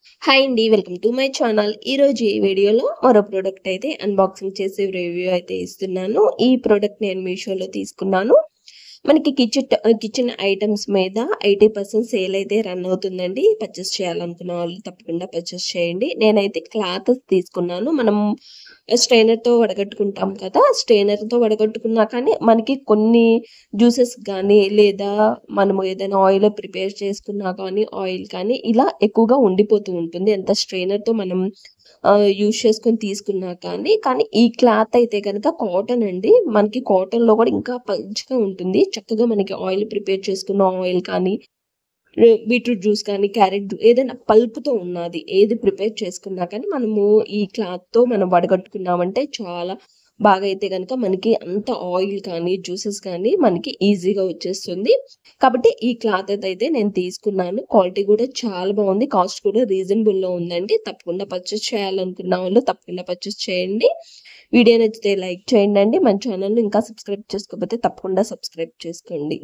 Hi అండి, welcome to my channel. ఈరోజు ఈ వీడియోలో మరో ప్రోడక్ట్ అయితే అన్బాక్సింగ్ చేసి రివ్యూ అయితే ఇస్తున్నాను. ఈ ప్రోడక్ట్ నేను మీషోలో తీసుకున్నాను. మనకి కిచెన్ ఐటమ్స్ మీద 80% సేల్ అయితే రన్ అవుతుందండి. పర్చేస్ చేయాలనుకున్న వాళ్ళు తప్పకుండా పర్చేస్ చేయండి. నేనైతే క్లాత్ తీసుకున్నాను. మనం స్ట్రైనర్తో వడగట్టుకుంటాం కదా, స్ట్రైనర్తో వడగట్టుకున్నా కానీ మనకి కొన్ని జ్యూసెస్ కానీ లేదా మనము ఏదైనా ఆయిల్ ప్రిపేర్ చేసుకున్నా కానీ ఆయిల్ కానీ ఇలా ఎక్కువగా ఉండిపోతూ ఉంటుంది. ఎంత స్ట్రైనర్తో మనం యూజ్ చేసుకొని తీసుకున్నా కానీ ఈ క్లాత్ అయితే కనుక కాటన్ అండి. మనకి కాటన్లో కూడా ఇంకా పల్చగా ఉంటుంది. చక్కగా మనకి ఆయిల్ ప్రిపేర్ చేసుకున్న ఆయిల్ కానీ బీట్రూట్ జ్యూస్ కానీ క్యారెట్ ఏదైనా పల్ప్తో ఉన్నది ఏది ప్రిపేర్ చేసుకున్నా కానీ మనము ఈ క్లాత్తో మనం వడగట్టుకున్నామంటే చాలా బాగా అయితే కనుక మనకి అంత ఆయిల్ కానీ జ్యూసెస్ కానీ మనకి ఈజీగా వచ్చేస్తుంది. కాబట్టి ఈ క్లాత్ అయితే నేను తీసుకున్నాను. క్వాలిటీ కూడా చాలా బాగుంది. కాస్ట్ కూడా రీజనబుల్లో ఉందండి. తప్పకుండా పర్చేస్ చేయాలనుకున్న వాళ్ళు తప్పకుండా పర్చేస్ చేయండి. వీడియో నచ్చితే లైక్ చేయండి. మన ఛానల్ని ఇంకా సబ్స్క్రైబ్ చేసుకోకపోతే తప్పకుండా సబ్స్క్రైబ్ చేసుకోండి.